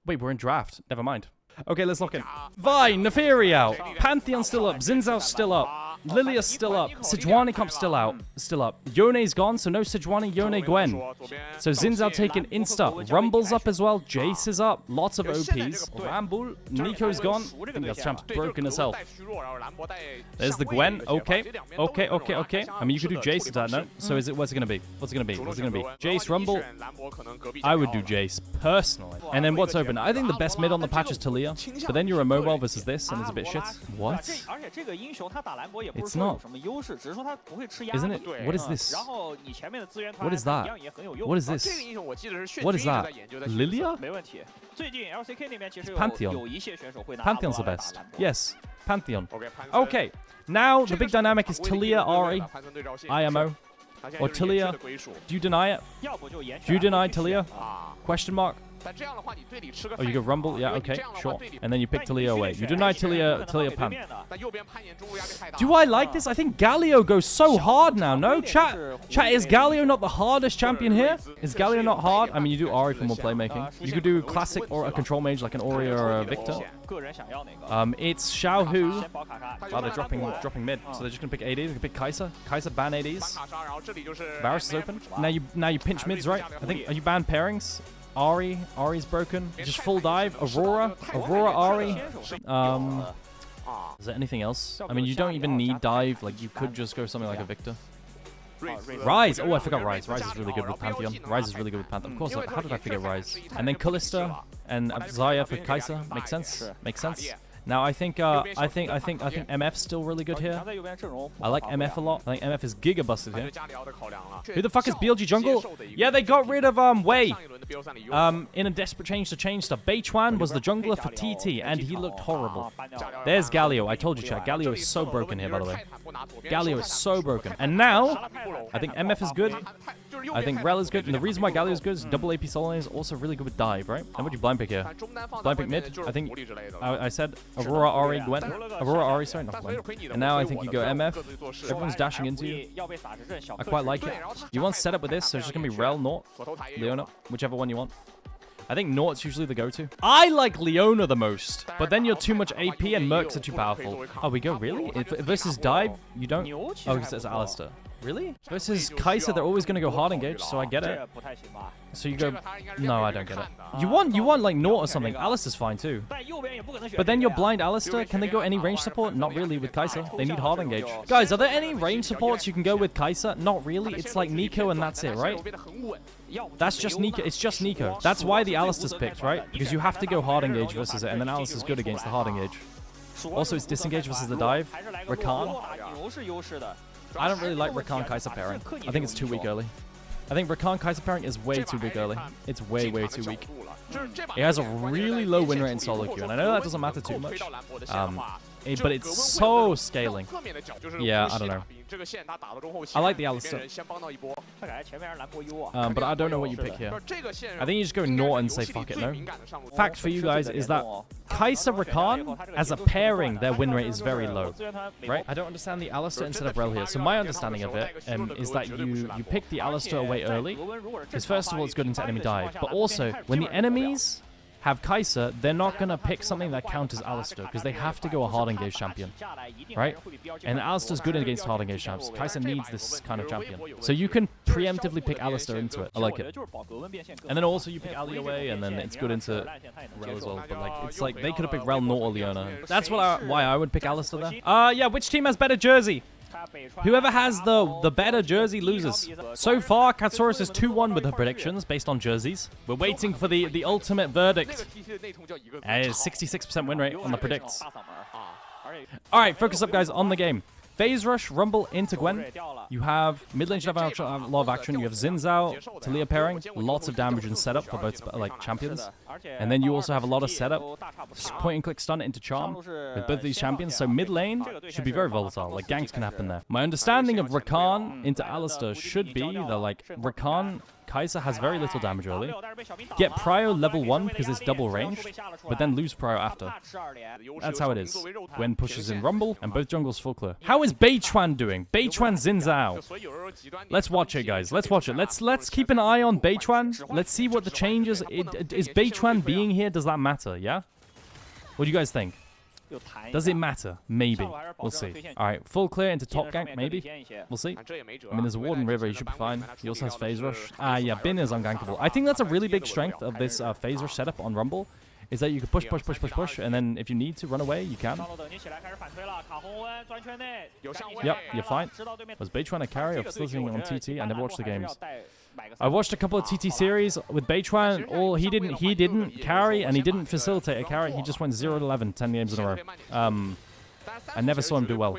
Wait, we're in draft. Never mind. Okay, let's lock in. Vi, Neferi out. Pantheon still up. Zinzao still up. Lilia still up. Sejuani comp still up. Yone's gone, so no Sejuani, Yone, Gwen. So Zinzao taking insta. Rumble's up as well. Jace is up. Lots of OPs. Rambul. Nico's gone. I think that champ's broken as hell. There's the Gwen. Okay. I mean, you could do Jace with that, no? So what's it gonna be? Jace, Rumble. I would do Jace, personally. And then what's open? I think the best mid on the patch is Talia. But then you're a mobile versus this, and it's a bit shit. What? It's not. Isn't it? What is this? What is that? What is this? What is that? Lilia? It's Pantheon. Pantheon's the best. Yes, Pantheon. Okay, now the big dynamic is Talia, Ahri, IMO. Or Talia. Do you deny it? Do you deny Talia? Question mark. Oh, you go Rumble? Yeah, okay, sure. And then you pick Talia away. You deny Talia Pan. Do I like this? I think Galio goes so hard now, no? Chat, is Galio not the hardest champion here? Is Galio not hard? I mean, you do Ahri for more playmaking. You could do classic or a control mage like an Ori or a Victor. It's Xiaohu. Oh, they're dropping mid, so they're just gonna pick ADs. They can pick Kai'Sa. Kai'Sa ban ADs. Varus is open. Now you pinch mids, right? I think, are you ban pairings? Ahri's broken. Just full dive. Aurora, Ahri. Is there anything else? I mean, you don't even need dive. Like, you could just go something like a Victor. Ryze. Oh, I forgot Ryze. Ryze is really good with Pantheon. Of course, how did I forget Ryze? And then Kalista and Zaya for Kai'Sa. Makes sense. Now I think MF's still really good here. I like MF a lot. I think MF is giga busted here. Who the fuck is BLG jungle? Yeah, they got rid of Wei. In a desperate change to change stuff. Beichuan was the jungler for TT, and he looked horrible. There's Galio. I told you, chat. Galio is so broken here, by the way. Galio is so broken. And now, I think MF is good. I think Rel is good. And the reason why Galio is good is double AP Solane is also really good with dive, right? And what do you blind pick here? Blind pick mid? I think I said Aurora, Ahri, Gwen. Aurora, Ahri, sorry, not Gwen. And now I think you go MF. Everyone's dashing into you. I quite like it. You want setup with this, so it's just going to be Rel, Nort, Leona, whichever one you want. I think Nort's usually the go-to. I like Leona the most, but then you're too much AP and Mercs are too powerful. Oh, we go, really? Versus dive, you don't? Oh, because it's Alistar. Really? Versus Kai'Sa, they're always going to go hard engage, so I get it. So you go... No, I don't get it. You want like Nort or something. Alistar's fine too. But then you're blind Alistar. Can they go any range support? Not really with Kai'Sa. They need hard engage. Guys, are there any range supports you can go with Kai'Sa? Not really. It's like Nico and that's it, right? That's just Nico. It's just Nico. That's why the Alistar's picked, right? Because you have to go hard engage versus it, and then Alistar's good against the hard engage. Also, it's disengage versus the dive. Rakan. I don't really like Rakan Kai'Sa pairing. I think it's too weak early. I think Rakan Kai'Sa pairing is way too weak early. It's way too weak. It has a really low win rate in solo queue, and I know that doesn't matter too much. But it's so scaling. Yeah, I don't know. I like the Alistar. But I don't know what you pick here. I think you just go Nort and say fuck it, no? Fact for you guys is that Kai'Sa Rakan, as a pairing, their win rate is very low. Right? I don't understand the Alistar instead of Rel here. So my understanding of it is that you pick the Alistar away early. Because first of all, it's good into enemy dive. But also, when the enemies have Kai'Sa, they're not going to pick something that counters Alistar because they have to go a hard engage champion, right? And Alistar's good against hard engage champs. Kai'Sa needs this kind of champion. So you can preemptively pick Alistar into it. I like it. And then also you pick Ali away, and then it's good into Rel as well. But like, it's like they could have picked Rel, Nort, or Leona. That's why I would pick Alistar there. Yeah, which team has better jersey? Whoever has the better jersey loses. So far, Katsaurus is 2-1 with her predictions based on jerseys. We're waiting for the ultimate verdict. And it's 66% win rate on the predicts. Alright, focus up, guys, on the game. Phase Rush, Rumble into Gwen. You have mid lane should have a lot of action. You have Zinzao, Talia pairing. Lots of damage and setup for both like champions. And then you also have a lot of setup. Point and click stun into Charm with both of these champions. So mid lane should be very volatile. Like ganks can happen there. My understanding of Rakan into Alistar should be that like Rakan Kai'Sa has very little damage early. Get Prio level 1 because it's double range, but then lose Prio after. That's how it is. Gwen pushes in Rumble, and both jungles full clear. How is Beichuan doing? Beichuan Xin Zhao. Let's watch it, guys. Let's watch it. Let's keep an eye on Beichuan. Let's see what the changes. Is Beichuan being here? Does that matter? Yeah. What do you guys think? Does it matter? Maybe. We'll see. Alright, full clear into top gank, maybe. We'll see. I mean, there's a Warden River, he should be fine. He also has Phase Rush. Yeah, Bin is ungankable. I think that's a really big strength of this Phase Rush setup on Rumble, is that you can push, and then if you need to run away, you can. Yep, you're fine. Was Beichuan a carry? I'm still seeing it on TT. I never watched the games. I watched a couple of TT series with Beichuan. He didn't carry, and he didn't facilitate a carry. He just went 0-11 10 games in a row. I never saw him do well,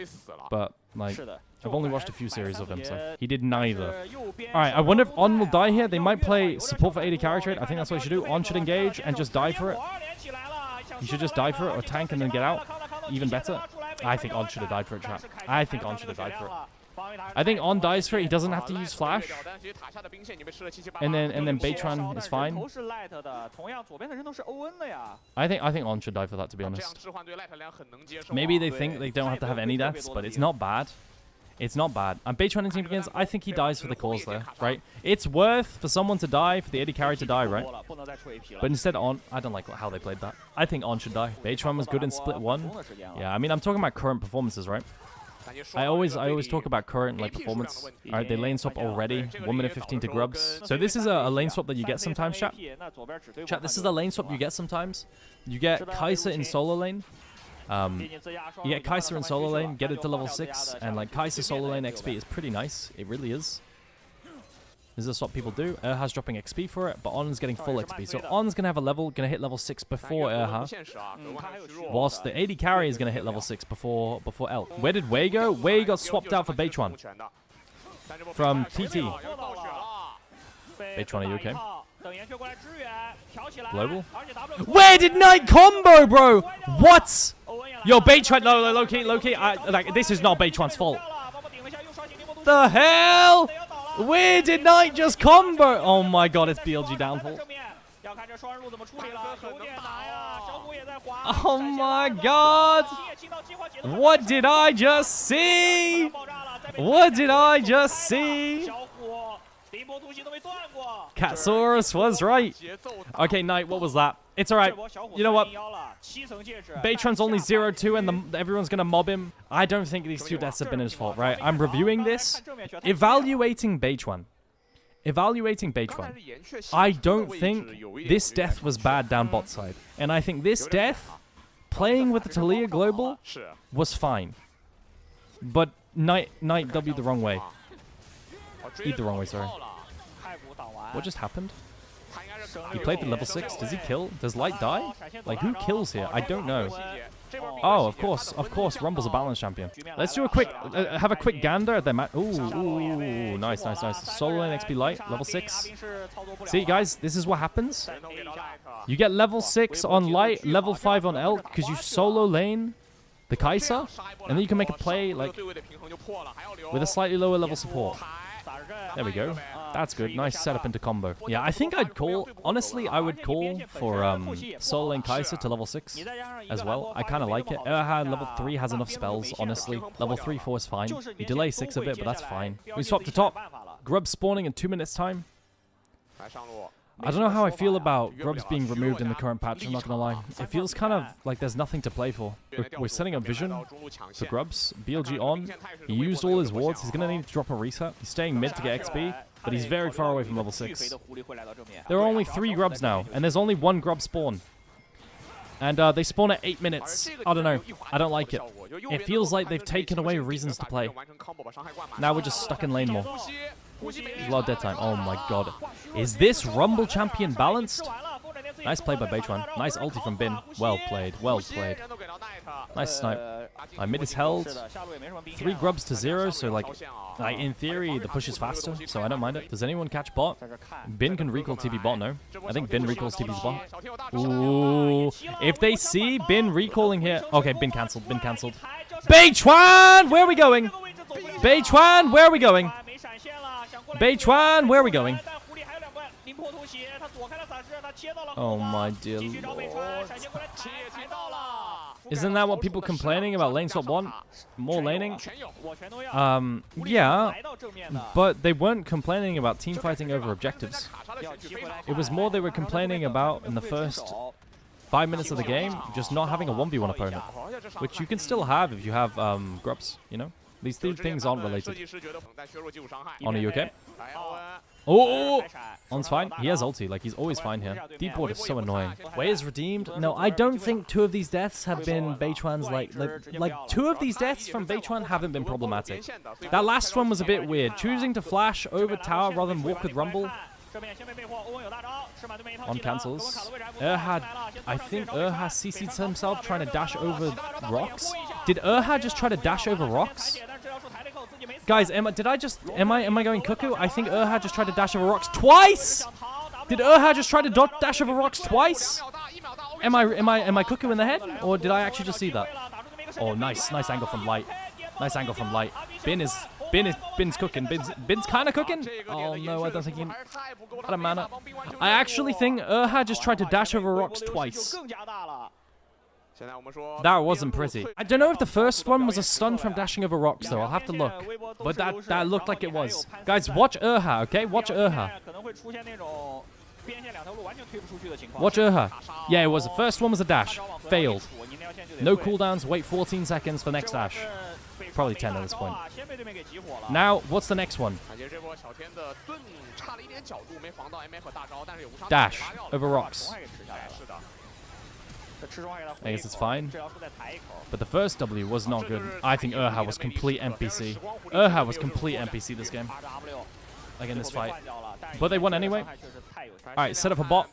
but like I've only watched a few series of him, so he did neither. All right, I wonder if On will die here. They might play support for AD carry trade. I think that's what he should do. On should engage and just die for it. He should just die for it or tank and then get out. Even better. I think On should have died for it, chat. I think On should have died for it. I think On dies for it. He doesn't have to use flash. And then Beichuan is fine. I think On should die for that, to be honest. Maybe they think they don't have to have any deaths, but it's not bad. It's not bad. And Beichuan in team begins. I think he dies for the cause there, right? It's worth for someone to die, for the AD carry to die, right? But instead On, I don't like how they played that. I think On should die. Beichuan was good in split 1. Yeah, I mean, I'm talking about current performances, right? I always talk about current like performance. All right, they lane swap already. 1 minute 15 to Grubs. So this is a lane swap that you get sometimes, chat. Chat, this is a lane swap you get sometimes. You get Kai'Sa in solo lane. You get Kai'Sa in solo lane, get it to level 6, and like Kai'Sa solo lane XP is pretty nice. It really is. This is what people do. Erha's dropping XP for it, but On's getting full XP. So On's gonna have a level, gonna hit level 6 before Erha, whilst the AD carry is gonna hit level 6 before L. Where did Wei go? Wei got swapped out for Beichuan from TT. Beichuan, are you okay? Global. Where did Knight combo, bro? What? Yo, Beichuan, no, low key. Like, this is not Beichuan's fault. The hell? Where did Knight just combo? Oh my god, it's BLG downfall. Oh my god. What did I just see? What did I just see? Catsaurus was right. Okay, Knight, what was that? It's alright. You know what? Beichuan's only 0-2 and everyone's going to mob him. I don't think these 2 deaths have been his fault, right? I'm reviewing this. Evaluating Beichuan. I don't think this death was bad down bot side. And I think this death, playing with the Talia global, was fine. But Knight W'd the wrong way. Eat the wrong way, sorry. What just happened? He played the level 6. Does he kill? Does Light die? Like, who kills here? I don't know. Oh, of course. Rumble's a balance champion. Let's do a quick, have a quick gander at their match. Ooh, nice. Solo lane XP Light, level 6. See, guys, this is what happens. You get level 6 on Light, level 5 on Elk, because you solo lane the Kai'Sa, and then you can make a play, like, with a slightly lower level support. There we go. That's good. Nice setup into combo. Yeah, I think I'd call... Honestly, I would call for solo lane Kai'Sa to level 6 as well. I kind of like it. Erha level 3 has enough spells, honestly. Level 3, 4 is fine. You delay 6 a bit, but that's fine. We swap to top. Grub spawning in 2 minutes time. I don't know how I feel about Grubs being removed in the current patch, I'm not going to lie. It feels kind of like there's nothing to play for. We're setting up Vision for Grubs. BLG on. He used all his wards. He's going to need to drop a reset. He's staying mid to get XP, but he's very far away from level 6. There are only 3 Grubs now, and there's only 1 Grub spawn. And they spawn at 8 minutes. I don't know. I don't like it. It feels like they've taken away reasons to play. Now we're just stuck in lane more. There's a lot of dead time. Oh my god. Is this Rumble champion balanced? Nice play by Beichuan. Nice ulti from Bin. Well played. Well played. Nice snipe. My mid is held. 3 Grubs to 0, so like in theory the push is faster, so I don't mind it. Does anyone catch bot? Bin can recall TP bot, no? I think Bin recalls TP's bot. Ooh. If they see Bin recalling here... Okay, Bin cancelled. Bin cancelled. Beichuan! Where are we going? Beichuan, where are we going? Beichuan, where are we going? Oh my dear lord. Isn't that what people complaining about lane swap want? More laning? Yeah, but they weren't complaining about team fighting over objectives. It was more they were complaining about in the first 5 minutes of the game, just not having a 1v1 opponent. Which you can still have if you have grubs, you know? These two things aren't related. On, are you okay? Oh! On's fine. He has ulti, like he's always fine here. Deep ward is so annoying. Wei is redeemed. No, I don't think two of these deaths have been Beichuan's like two of these deaths from Beichuan haven't been problematic. That last one was a bit weird. Choosing to flash over tower rather than walk with Rumble. On cancels. I think Erha CC'd himself trying to dash over rocks. Did Erha just try to dash over rocks? Guys, am I going cuckoo? I think Erha just tried to dash over rocks twice. Did Erha just try to dash over rocks twice? Am I cuckoo in the head, or did I actually just see that? Oh, nice angle from light. Nice angle from light. Bin's cooking. Bin's kind of cooking. Oh no, I don't think he had a mana. I actually think Erha just tried to dash over rocks twice. That wasn't pretty. I don't know if the first one was a stun from dashing over rocks though. I'll have to look. But that looked like it was. Guys, watch Erha, okay? Watch Erha. Watch Erha. Yeah, it was. The first one was a dash. Failed. No cooldowns. Wait 14 seconds for next dash. Probably 10 at this point. Now, what's the next one? Dash over rocks. I guess it's fine. But the first W was not good. I think Erha was complete NPC. Erha was complete NPC this game. Like in this fight. But they won anyway. Alright, set up a bot.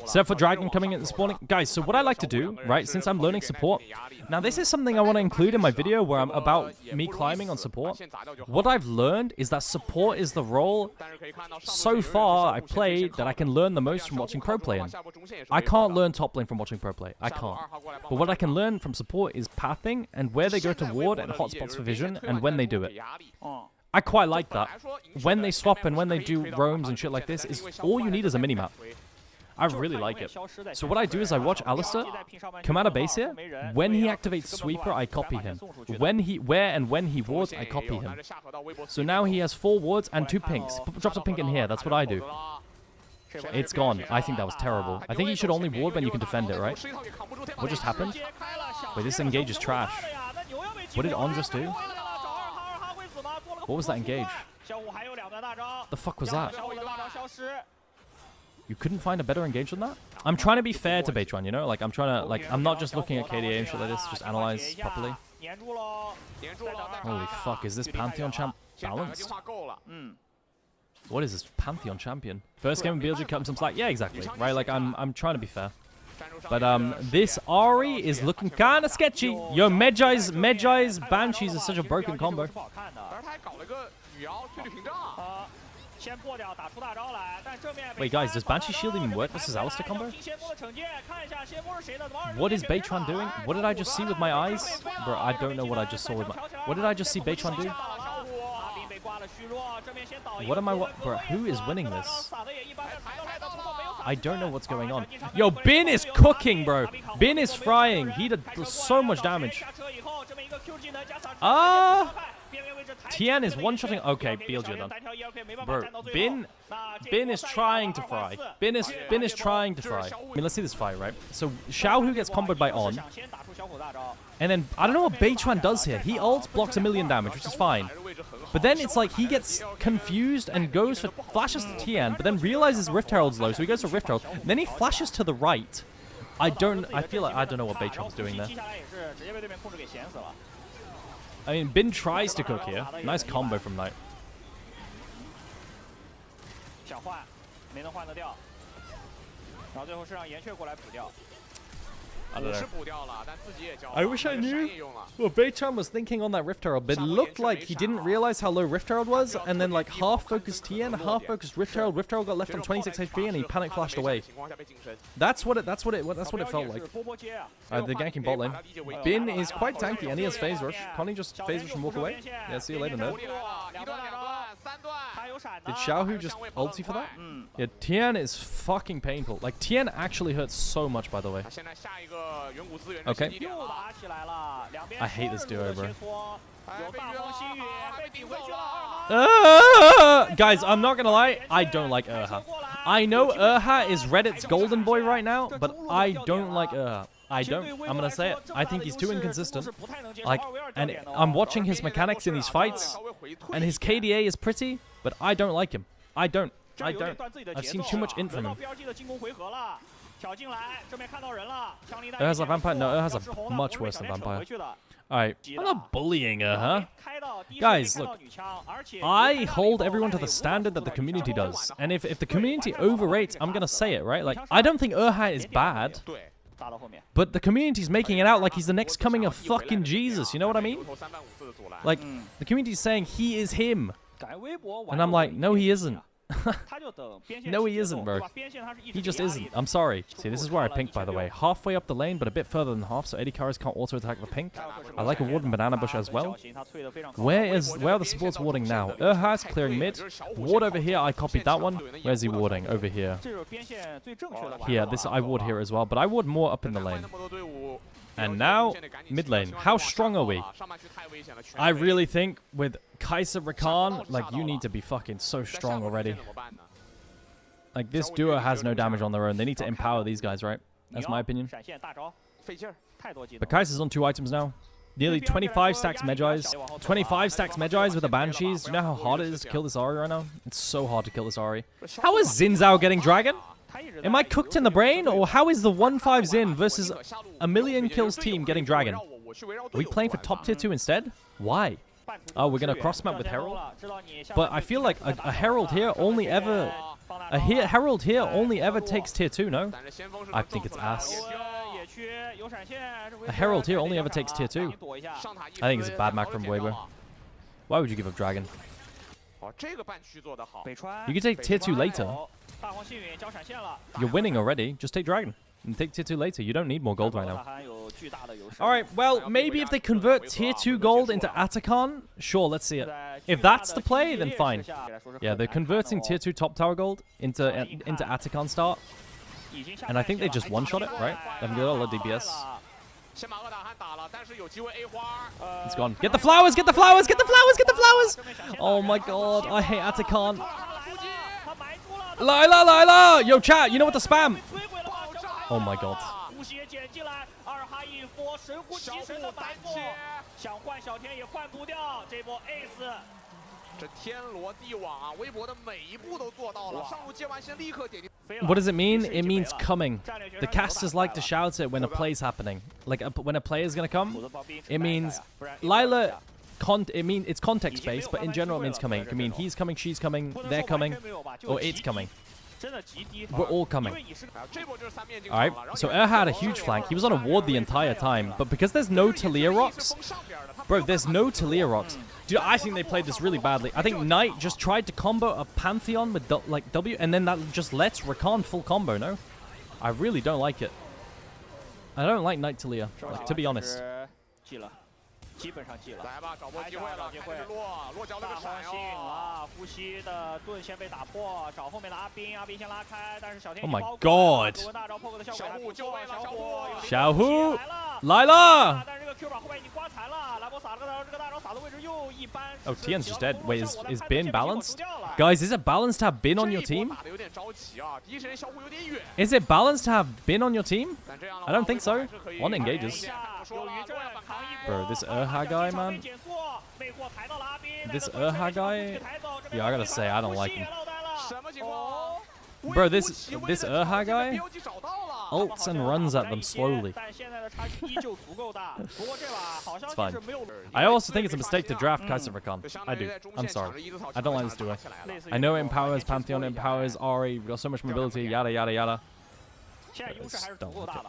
Set up for Dragon coming in this morning. Guys, so what I like to do, right, since I'm learning support. Now, this is something I want to include in my video where I'm about me climbing on support. What I've learned is that support is the role so far I played that I can learn the most from watching pro play. I can't learn top lane from watching pro play. I can't. But what I can learn from support is pathing and where they go to ward and hotspots for vision and when they do it. I quite like that. When they swap and when they do roams and shit like this, is all you need is a minimap. I really like it. So what I do is I watch Alistar come out of base here. When he activates Sweeper, I copy him. When he wards, I copy him. So now he has 4 wards and 2 pinks. Drops a pink in here. That's what I do. It's gone. I think that was terrible. I think he should only ward when you can defend it, right? What just happened? Wait, this engage is trash. What did On just do? What was that engage? The fuck was that? You couldn't find a better engage than that? I'm trying to be fair to Beichuan, you know? Like, I'm trying to, like, I'm not just looking at KDA and shit like this, just analyze properly. Holy fuck, is this Pantheon champ balanced? What is this Pantheon champion? First game of BLG cut him some slack? Yeah, exactly. Right, like, I'm trying to be fair. But this Ari is looking kind of sketchy. Yo, Medjai's Banshees is such a broken combo. Wait, guys, does Banshee Shield even work versus Alistar combo? What is Beichuan doing? What did I just see with my eyes? Bro, I don't know what I just saw with my... What did I just see Beichuan do? What am I... Bro, who is winning this? I don't know what's going on. Yo, Bin is cooking, bro. Bin is frying. He did so much damage. Tian is one-shotting. Okay, BLG done. Bro, Bin is trying to fry. Bin is trying to fry. I mean, let's see this fight, right? So, Xiaohu gets comboed by On. And then, I don't know what Beichuan does here. He ult blocks 1,000,000 damage, which is fine. But then it's like he gets confused and goes for flashes to Tian, but then realizes Rift Herald's low, so he goes for Rift Herald. Then he flashes to the right. I feel like I don't know what Beichuan's doing there. I mean, Bin tries to cook here. Nice combo from Knight. I don't know. I wish I knew what Beichuan was thinking on that Rift Herald, but it looked like he didn't realize how low Rift Herald was, and then like half-focused Tian, half-focused Rift Herald. Rift Herald got left on 26 HP, and he panic flashed away. That's what it felt like. The ganking bot lane. Bin is quite tanky, and he has phase rush. Can't he just phase rush and walk away? Yeah, see you later, nerd. Did Xiaohu just ulti for that? Yeah, Tian is fucking painful. Like, Tian actually hurts so much, by the way. Okay. I hate this duo, bro. Guys, I'm not gonna lie, I don't like Erha. I know Erha is Reddit's golden boy right now, but I don't like Erha. I don't. I'm gonna say it. I think he's too inconsistent. Like, and I'm watching his mechanics in these fights, and his KDA is pretty, but I don't like him. I don't. I've seen too much int from him. Erha's a vampire? No, Erha's a much worse than vampire. Alright, I'm not bullying her, Guys, look, I hold everyone to the standard that the community does. And if the community overrates, I'm gonna say it, right? Like, I don't think Erha is bad, but the community's making it out like he's the next coming of fucking Jesus, you know what I mean? Like, the community's saying he is him. And I'm like, no, he isn't. No, he isn't, bro. He just isn't. I'm sorry. See, this is where I pink, by the way. Halfway up the lane, but a bit further than half, so Eddie Karras can't auto-attack the pink. I like a ward and banana bush as well. Where are the supports warding now? Erha's clearing mid. Ward over here, I copied that one. Where's he warding? Over here. Here, I ward here as well, but I ward more up in the lane. And now, mid lane. How strong are we? I really think with Kai'Sa Rakan, like, you need to be fucking so strong already. Like, this duo has no damage on their own. They need to empower these guys, right? That's my opinion. But Kai'Sa's on 2 items now. Nearly 25 stacks Medjais. 25 stacks Medjais with the Banshees. Do you know how hard it is to kill this Ahri right now? It's so hard to kill this Ahri. How is Xin Zhao getting Dragon? Am I cooked in the brain, or how is the 1-5 Xin versus a million kills team getting Dragon? Are we playing for top tier 2 instead? Why? Oh, we're gonna cross map with Herald? But I feel like a Herald here only ever... Herald here only ever takes tier 2, no? I think it's ass. A Herald here only ever takes tier 2. I think it's a bad Mac from WEIBO. Why would you give up Dragon? You can take tier 2 later. You're winning already. Just take Dragon. And take tier 2 later. You don't need more gold right now. Alright, well, maybe if they convert tier 2 gold into Atakan, sure, let's see it. If that's the play, then fine. Yeah, they're converting tier 2 top tower gold into Atakan start. And I think they just one-shot it, right? They haven't got a lot of DPS. It's gone. Get the flowers! Get the flowers! Get the flowers! Get the flowers! Oh my god, I hate Atakan. Lila! Yo, chat, you know what to spam? Oh my god. What does it mean? It means coming. The casters like to shout it when a play's happening. Like when a player's gonna come, it means Lila. It's context based, but in general it means coming. It can mean he's coming, she's coming, they're coming, or it's coming. We're all coming. Alright, so had a huge flank. He was on a ward the entire time, but because there's no Talia rocks, bro, there's no Talia rocks. Dude, I think they played this really badly. I think Knight just tried to combo a Pantheon with like W, and then that just lets Rakan full combo, no? I really don't like it. I don't like Knight Talia, like, to be honest. 基本上记了。来吧，找波机会了，开始落脚了个闪哦。呼吸的盾先被打破，找后面的阿斌，阿斌先拉开，但是小天。Oh my god！ 小虎就位了，小虎来了。但是这个 Q 把后面已经刮残了，兰博撒了个刀，这个大招撒的位置又一般。Oh, Tian's just dead. Wait, is Bin balanced? Guys, is it balanced to have Bin on your team? Is it balanced to have Bin on your team? I don't think so. One engages. Bro, this Erha guy, man. This Erha guy, yeah, I gotta say, I don't like him. Bro, this Erha guy ults and runs at them slowly. It's fine. I also think it's a mistake to draft Kai'Sa Rakan. I do. I'm sorry. I don't like this duo. I know it empowers Pantheon, it empowers Ahri, we've got so much mobility, yada yada yada. Don't like it.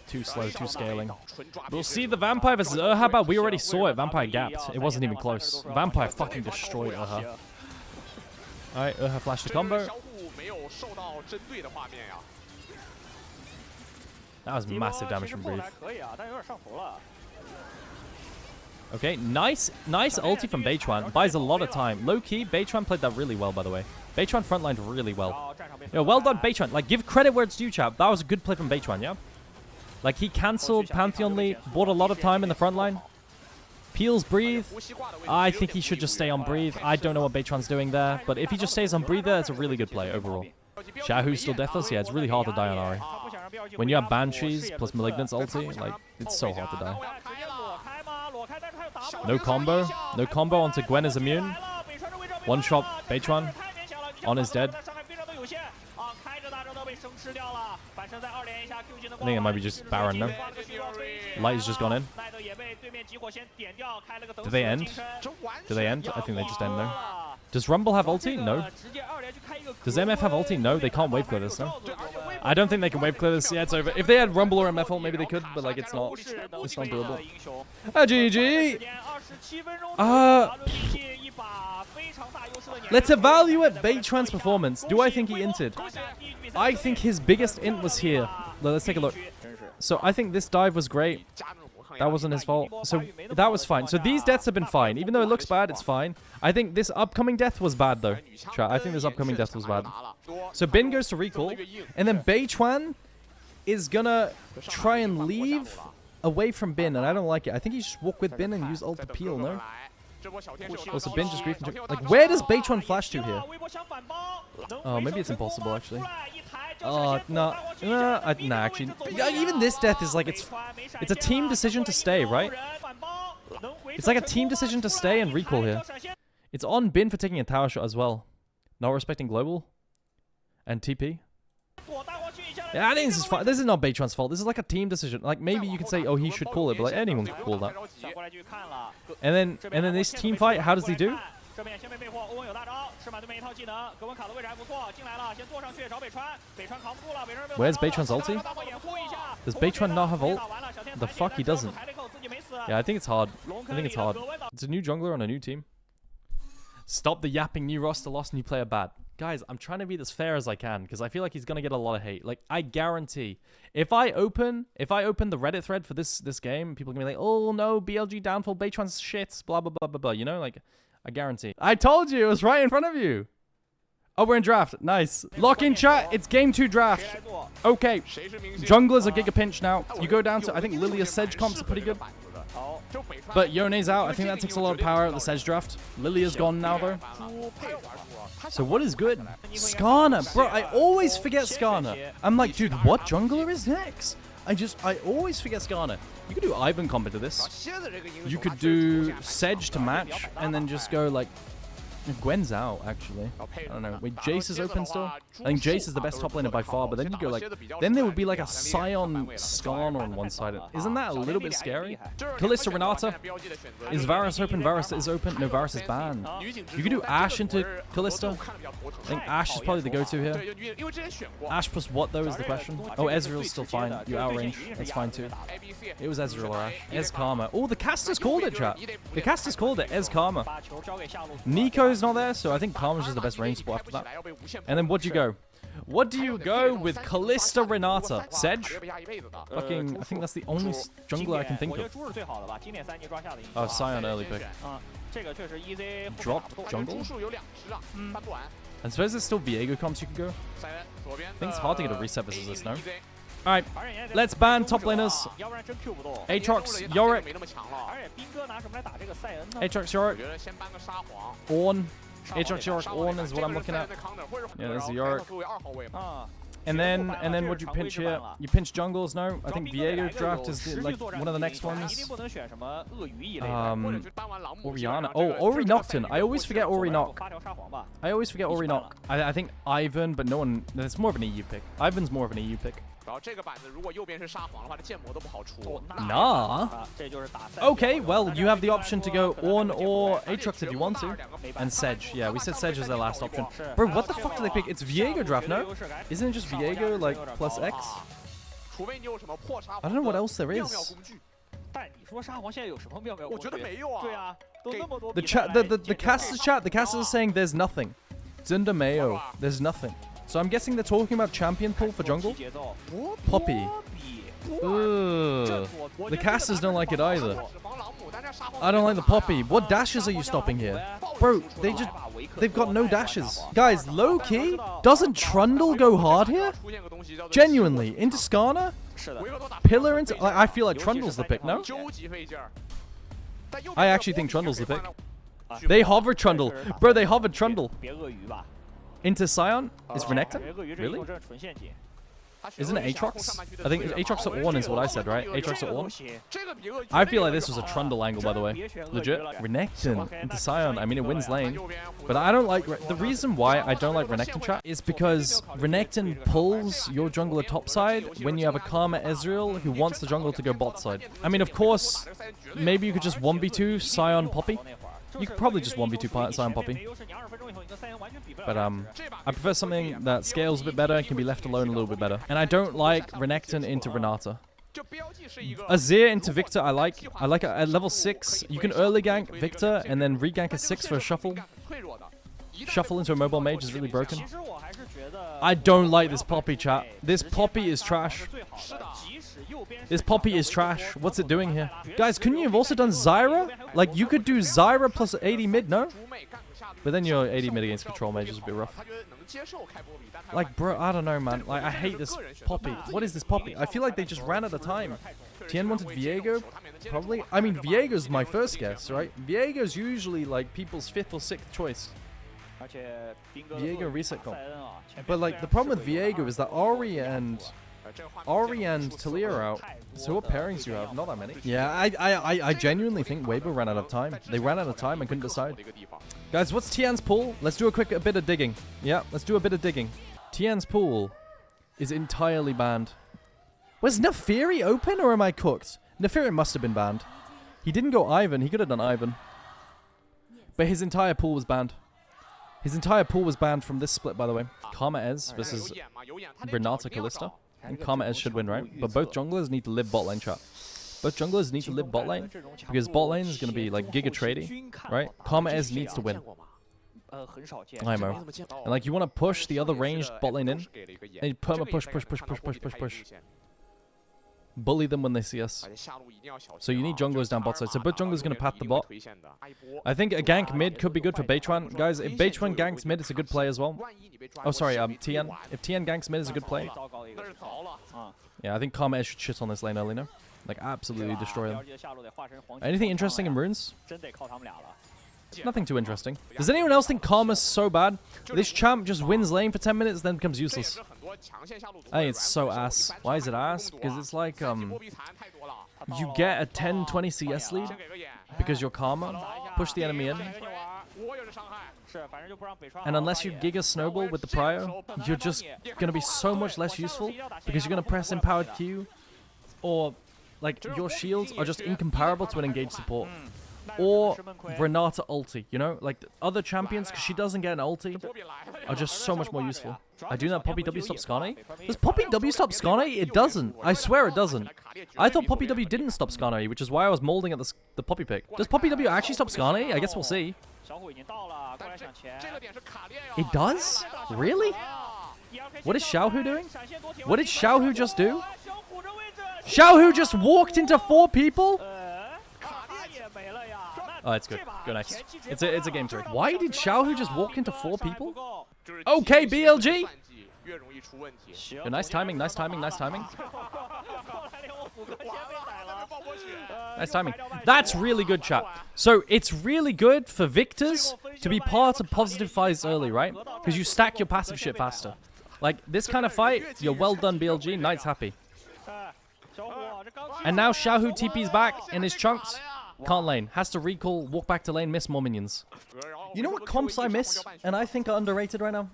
Too slow, too scaling. We'll see the Vampire versus Erha, but we already saw it. Vampire gapped. It wasn't even close. Vampire fucking destroyed Erha. Alright, Erha flashed the combo. That was massive damage from Breathe. Okay, nice ulti from Beichuan. Buys a lot of time. Low-key, Beichuan played that really well, by the way. Beichuan frontlined really well. Yo, well done, Beichuan. Like, give credit where it's due, chap. That was a good play from Beichuan, yeah? Like, he cancelled Pantheon lead, bought a lot of time in the front line. Peels breathe. I think he should just stay on breathe. I don't know what Beichuan's doing there, but if he just stays on breather, it's a really good play overall. Xiaohu's still deathless? Yeah, it's really hard to die on Ari. When you have Banshees plus Malignant's ulti, like, it's so hard to die. No combo. No combo onto Gwen is immune. One shot Beichuan. On is dead. I think it might be just Baron now. Light has just gone in. Do they end? Do they end? I think they just end now. Does Rumble have ulti? No. Does MF have ulti? No, they can't wave clear this, no? I don't think they can wave clear this. Yeah, it's over. If they had Rumble or MF ult, maybe they could, but like it's not doable. GG! Let's evaluate Beichuan's performance. Do I think he inted? I think his biggest int was here. Let's take a look. So I think this dive was great. That wasn't his fault. So that was fine. So these deaths have been fine. Even though it looks bad, it's fine. I think this upcoming death was bad, though. I think this upcoming death was bad. So Bin goes to recall. And then Beichuan is gonna try and leave away from Bin. And I don't like it. I think he should walk with Bin and use ult to peel, no? Also, Bin just griefed. Like, where does Beichuan flash to here? Oh, maybe it's impossible, actually. No, actually. Even this death is like, it's a team decision to stay, right? It's like a team decision to stay and recall here. It's on Bin for taking a tower shot as well. Not respecting global. And TP. Yeah, I think this is fine. This is not Beichuan's fault. This is like a team decision. Like, maybe you could say, oh, he should call it, but like, anyone could call that. And then this team fight, how does he do? Where's Beichuan's ulti? Does Beichuan not have ult? The fuck, he doesn't. Yeah, I think it's hard. I think it's hard. It's a new jungler on a new team. Stop the yapping, new roster lost, new player bad. Guys, I'm trying to be as fair as I can because I feel like he's gonna get a lot of hate. Like, I guarantee, if I open the Reddit thread for this game, people are gonna be like, "Oh no, BLG downfall, Beichuan's shit, blah blah blah blah blah." You know, like, I guarantee. I told you, it was right in front of you. Oh, we're in draft. Nice. Lock in chat. It's game 2 draft. Okay. Junglers are Giga Pinch now. You go down to, I think Lilia's Sedge comps are pretty good. But Yone's out. I think that takes a lot of power at the Sedge draft. Lilia's gone now, though. So what is good? Skarner. Bro, I always forget Skarner. I'm like, dude, what jungler is next? I always forget Skarner. You could do Ivan combo to this. You could do Sedge to match, and then just go, like, Gwen's out, actually. I don't know. Wait, Jace is open still? I think Jace is the best top laner by far, but then you go like... Then there would be like a Sion Skarner on one side. Isn't that a little bit scary? Kalista Renata. Is Varus open? Varus is open. No, Varus is banned. You could do Ashe into Kalista. I think Ashe is probably the go-to here. Ashe plus what, though, is the question. Oh, Ezreal's still fine. You outrange. That's fine, too. It was Ezreal or Ashe. Ez Karma. Oh, the caster's called it, chat. The caster's called it. Ez Karma. Nico's not there, so I think Karma's just the best range spot after that. And then what do you go? What do you go with Kalista Renata? Sedge? Fucking, I think that's the only jungler I can think of. Oh, Sion early pick. Dropped jungle? I suppose there's still Viego comps you can go. I think it's hard to get a reset versus this, no? Alright, let's ban top laners. Aatrox, Yorick. Aatrox, Yorick. Ornn. Aatrox, Yorick, Ornn is what I'm looking at. Yeah, there's the Yorick. And then what do you pinch here? You pinch jungles, no? I think Viego draft is the, like one of the next ones. Orianna. Oh, Ori Nocturne. I always forget Ori Noct. I think Ivan, but no one. It's more of an EU pick. Ivan's more of an EU pick. Nah. Okay, well, you have the option to go Ornn or Aatrox if you want to. And Sedge. Yeah, we said Sedge was their last option. Bro, what the fuck do they pick? It's Viego draft, no? Isn't it just Viego, like, plus X? I don't know what else there is. The casters chat, the casters are saying there's nothing. Zinder Mayo, there's nothing. So I'm guessing they're talking about champion pool for jungle? Poppy. Ugh. The casters don't like it either. I don't like the poppy. What dashes are you stopping here? Bro, they've got no dashes. Guys, low key, doesn't Trundle go hard here? Genuinely, into Skarner? Pillar into... I feel like Trundle's the pick, no? I actually think Trundle's the pick. They hover Trundle. Bro, they hovered Trundle. Into Scion? Is Renekton? Really? Isn't it Aatrox? I think Aatrox at 1 is what I said, right? Aatrox at 1? I feel like this was a Trundle angle, by the way. Legit. Renekton into Scion. I mean, it wins lane. But I don't like... The reason why I don't like Renekton, chat, is because Renekton pulls your jungler topside when you have a Karma Ezreal who wants the jungle to go bot side. I mean, of course, maybe you could just 1v2 Scion Poppy. You could probably just 1v2 Scion Poppy. But I prefer something that scales a bit better and can be left alone a little bit better. And I don't like Renekton into Renata. Azir into Victor I like. I like it at level 6. You can early gank Victor and then re-gank at 6 for a shuffle. Shuffle into a mobile mage is really broken. I don't like this Poppy, chat. This Poppy is trash. This Poppy is trash. What's it doing here? Guys, couldn't you have also done Zyra? Like, you could do Zyra plus 80 mid, no? But then your 80 mid against control mage is a bit rough. Like, bro, I don't know, man. Like, I hate this Poppy. What is this Poppy? I feel like they just ran out of time. Tien wanted Viego, probably. I mean, Viego's my first guess, right? Viego's usually, like, people's 5th or 6th choice. Viego reset comp. But, like, the problem with Viego is that Ari and Talia are out. So what pairings do you have? Not that many. Yeah, I genuinely think WEIBO ran out of time. They ran out of time and couldn't decide. Guys, what's Tian's pool? Let's do a bit of digging. Yeah, let's do a bit of digging. Tian's pool is entirely banned. Was Neferi open or am I cooked? Neferi must have been banned. He didn't go Ivan. He could have done Ivan. But his entire pool was banned. His entire pool was banned from this split, by the way. Karma Ez versus Renata Kalista. And Karma Ez should win, right? But both junglers need to live bot lane, chat. Both junglers need to live bot lane because bot lane is going to be like giga trady, right? Karma Ez needs to win. IMO. And like you want to push the other ranged bot lane in, and you perma push. Bully them when they see us. So you need junglers down bot side. So both junglers going to path the bot. I think a gank mid could be good for Beichuan. Guys, if Beichuan ganks mid, it's a good play as well. Oh, sorry, Tian. If Tian ganks mid, it's a good play. Yeah, I think Karma Ez should shit on this lane early, no? Like, absolutely destroy them. Anything interesting in runes? Nothing too interesting. Does anyone else think Karma's so bad? This champ just wins lane for 10 minutes, then becomes useless. I think it's so ass. Why is it ass? Because it's like, you get a 10-20 CS lead because you're Karma, push the enemy in. And unless you Giga Snowball with the Prio, you're just going to be so much less useful because you're going to press Empowered Q, or like your shields are just incomparable to an engaged support. Or Renata ulti, you know? Like, other champions, because she doesn't get an ulti, are just so much more useful. I do know Poppy W stop Skarner. Does Poppy W stop Skarner? It doesn't. I swear it doesn't. I thought Poppy W didn't stop Skarner, which is why I was molding at the Poppy pick. Does Poppy W actually stop Skarner? I guess we'll see. It does? Really? What is Xiaohu doing? What did Xiaohu just do? Xiaohu just walked into 4 people? Oh, it's good. Go next. It's a game 3. Why did Xiaohu just walk into 4 people? Okay, BLG! Yo, nice timing, nice timing, nice timing. Nice timing. That's really good, chat. So, it's really good for victors to be part of positive fights early, right? Because you stack your passive shit faster. Like, this kind of fight, you're well done, BLG. Knight's happy. And now Xiaohu TP's back in his chunks. Can't lane. Has to recall, walk back to lane, miss more minions. You know what comps I miss? And I think are underrated right now?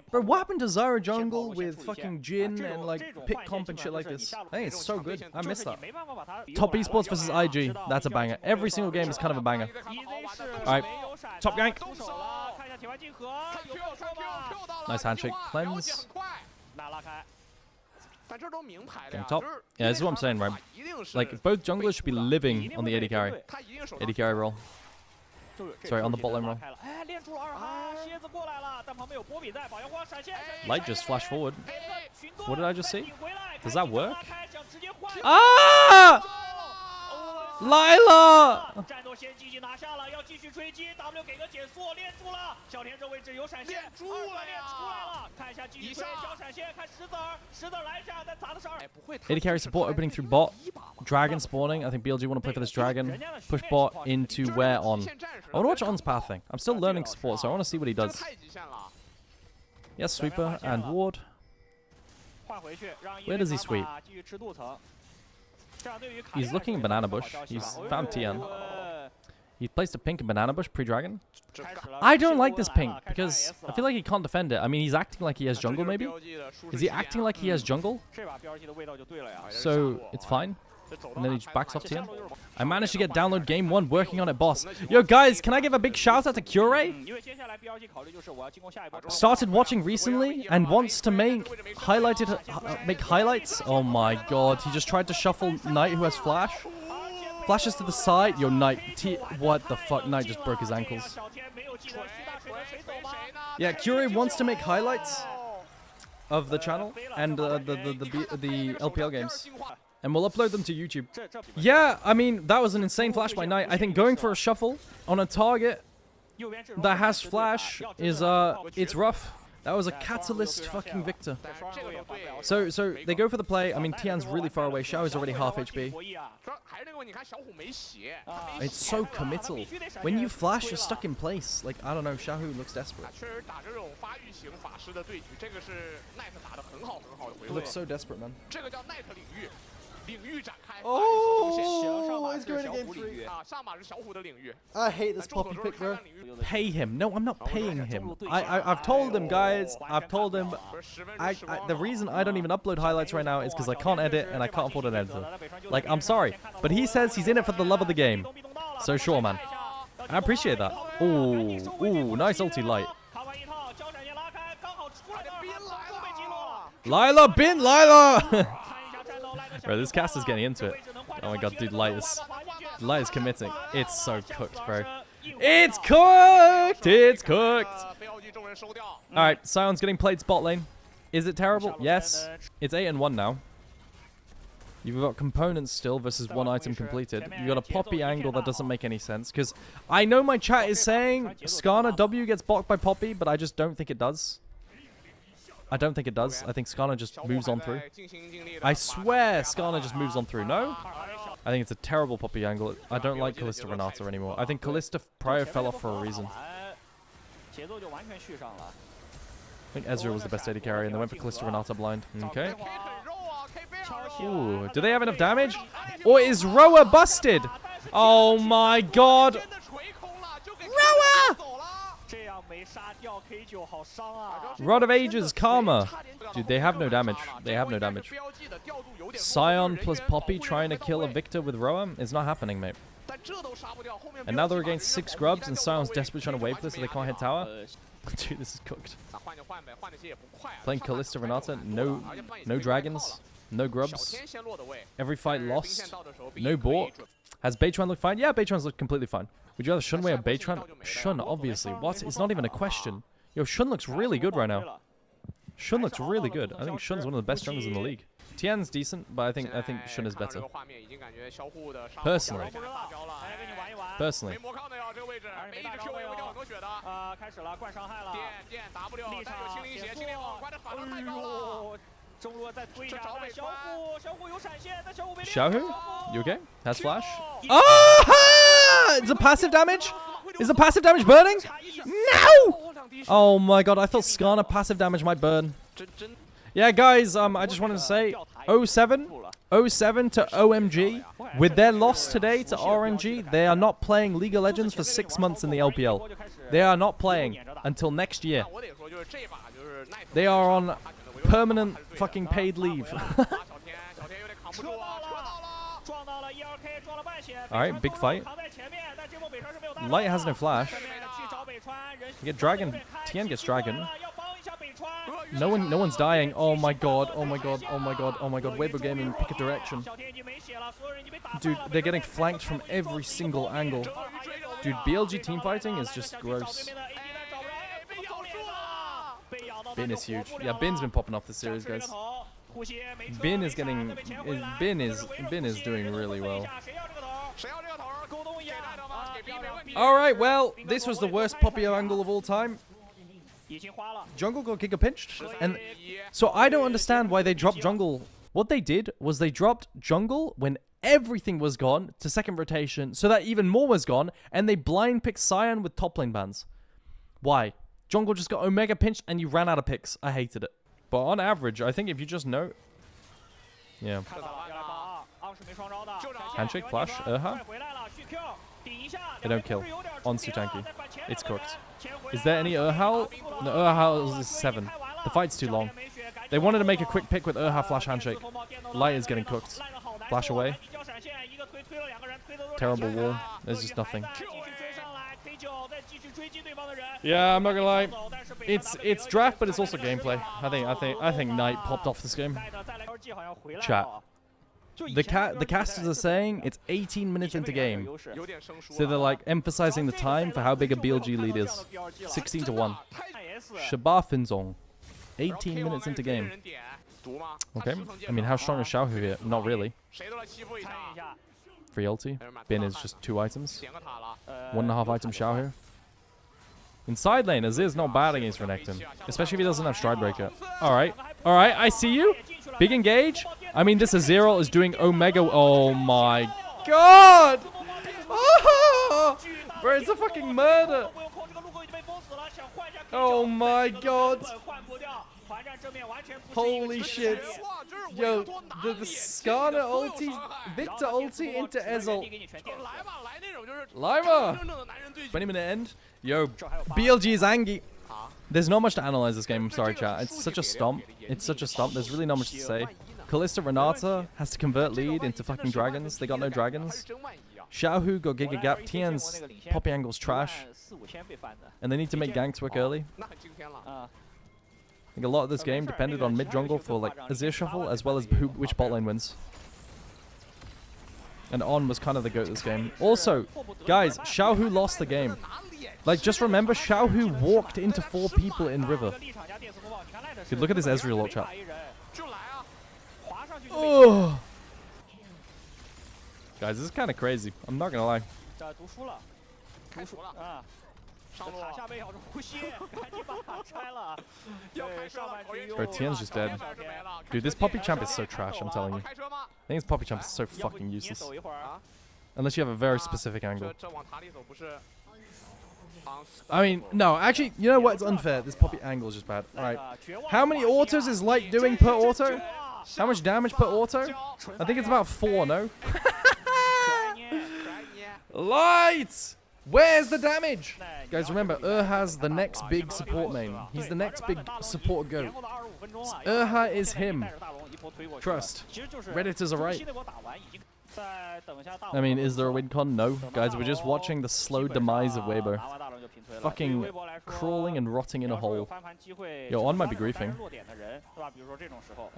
Bro, what happened to Zyra jungle with fucking Jin and like pick comp and shit like this? I think it's so good. I miss that. Top esports versus IG. That's a banger. Every single game is kind of a banger. Alright. Top gank. Nice handshake. Cleanse. Gang top. Yeah, this is what I'm saying, right? Like, both junglers should be living on the AD carry. AD carry roll. Sorry, on the bot lane roll. Light just flashed forward. What did I just see? Does that work? Ah! Lila! 战斗先机拿下了，要继续追击 ，W 给个减速，练住了，小田这位置有闪现，练出来了，看一下继续追，交闪现，看石子儿，石子儿来一下，但砸的是2。AD carry support opening through bot. Dragon spawning. I think BLG want to play for this dragon. Push bot into where on. I want to watch On's pathing. I'm still learning support, so I want to see what he does. Yes, sweeper and ward. Where does he sweep? He's looking at banana bush. He's found Tian. He placed a pink in banana bush pre-dragon. I don't like this pink because I feel like he can't defend it. I mean, he's acting like he has jungle maybe. Is he acting like he has jungle? So it's fine. And then he just backs off Tian. I managed to get download game 1, working on it, boss. Yo, guys, can I give a big shout out to Cure? Started watching recently and wants to make highlights. Oh my god, he just tried to shuffle Knight who has flash. Flashes to the side. Yo, Knight. What the fuck? Knight just broke his ankles. Yeah, Cure wants to make highlights of the channel and the LPL games. And we'll upload them to YouTube. Yeah, I mean, that was an insane flash by Knight. I think going for a shuffle on a target that has flash is, it's rough. That was a catalyst fucking victor. So they go for the play. I mean, Tian's really far away. Xiao is already half HP. It's so committal. When you flash, you're stuck in place. Like, I don't know, Xiaohu looks desperate. He looks so desperate, man. Oh, he's going to game 3. I hate this Poppy pick, bro. Pay him. No, I'm not paying him. I've told him, guys. I've told him. The reason I don't even upload highlights right now is because I can't edit and I can't afford an editor. Like, I'm sorry. But he says he's in it for the love of the game. So sure, man. I appreciate that. Ooh, nice ulti light. Lila, bin Lila! Bro, this cast is getting into it. Oh my god, dude, Light is committing. It's so cooked, bro. It's cooked! It's cooked! Alright, Sion's getting played spot lane. Is it terrible? Yes. It's 8-1 now. You've got components still versus 1 item completed. You've got a Poppy angle that doesn't make any sense. Because I know my chat is saying Skarner W gets blocked by Poppy, but I just don't think it does. I don't think it does. I think Skarner just moves on through. I swear Skarner just moves on through. No? I think it's a terrible Poppy angle. I don't like Callista Renata anymore. I think Callista Prio fell off for a reason. I think Ezreal was the best AD carry and they went for Callista Renata blind. Okay. Ooh, do they have enough damage? Or is Roa busted? Oh my god. Roa! Rod of Ages, Karma. Dude, they have no damage. They have no damage. Sion plus Poppy trying to kill a Victor with Roa is not happening, mate. And now they're against 6 grubs and Sion's desperately trying to wave this so they can't hit tower. Dude, this is cooked. Playing Callista Renata, no dragons, no grubs. Every fight lost. No bort. Has Beitran looked fine? Yeah, Beitran's looked completely fine. Would you rather Shun Wei or Beitran? Shun, obviously. What? It's not even a question. Yo, Shun looks really good right now. Shun looks really good. I think Shun's one of the best junglers in the league. Tian's decent, but I think Shun is better. Personally. Personally. Xiaohu? You okay? Has flash? Oh! Is the passive damage? Is the passive damage burning? No! Oh my god, I thought Skarner passive damage might burn. Yeah, guys, I just wanted to say 07 to OMG. With their loss today to RNG, they are not playing League of Legends for 6 months in the LPL. They are not playing until next year. They are on permanent fucking paid leave. Alright, big fight. Light has no flash. You get dragon. Tian gets dragon. No one's dying. Oh my god, oh my god, oh my god, oh my god. WEIBO Gaming, pick a direction. Dude, they're getting flanked from every single angle. Dude, BLG teamfighting is just gross. Bin is huge. Yeah, Bin's been popping off this series, guys. Bin is doing really well. Alright, well, this was the worst Popio angle of all time. Jungle got Giga pinched. And so I don't understand why they dropped Jungle. What they did was they dropped Jungle when everything was gone to second rotation so that even more was gone, and they blind picked Cyan with top lane bans. Why? Jungle just got Omega pinched and you ran out of picks. I hated it. But on average, I think if you just know... Yeah. Handshake, flash, They don't kill. On Sutanki. It's cooked. Is there any Urhal? No, Urhal is 7. The fight's too long. They wanted to make a quick pick with Urhal flash handshake. Light is getting cooked. Flash away. Terrible wall. There's just nothing. Yeah, I'm not gonna lie. It's draft, but it's also gameplay. I think Knight popped off this game. Chat. The casters are saying it's 18 minutes into game. So they're like emphasizing the time for how big a BLG lead is. 16 to 1. Shabar Finzong. 18 minutes into game. Okay. I mean, how strong is Xiaohu here? Not really. Free ulti. Bin is just 2 items. 1.5 item Xiaohu. In side lane, Azir's not bad against Renekton. Especially if he doesn't have Stride Breaker. Alright. Alright, I see you. Big engage. I mean, this Azir is doing Omega. Oh my god! Oh, bro, it's a fucking murder. Oh my god. Holy shit. Yo, the Skarner ulti, Victor ulti into Ezel. Lima! 20-minute end. Yo, BLG is angry. There's not much to analyze this game. I'm sorry, chat. It's such a stomp. It's such a stomp. There's really not much to say. Kalista Renata has to convert lead into fucking dragons. They got no dragons. Xiaohu got Giga Gap. Tian's poppy angle's trash. And they need to make ganks work early. I think a lot of this game depended on mid jungle for like Azir shuffle as well as which bot lane wins. And On was kind of the GOAT this game. Also, guys, Xiaohu lost the game. Like, just remember, Xiaohu walked into 4 people in River. Dude, look at this Ezreal ult chat. Oh. Guys, this is kind of crazy. I'm not gonna lie. Bro, Tian's just dead. Dude, this Poppy champ is so trash, I'm telling you. I think this Poppy champ is so fucking useless. Unless you have a very specific angle. I mean, no, actually, you know what? It's unfair. This Poppy angle is just bad. Alright. How many autos is Light doing per auto? How much damage per auto? I think it's about 4, no? Light! Where's the damage? Guys, remember, has the next big support main. He's the next big support GOAT. Is him. Trust. Redditors are right. I mean, is there a win con? No. Guys, we're just watching the slow demise of WEIBO. Fucking crawling and rotting in a hole. Yo, On might be griefing.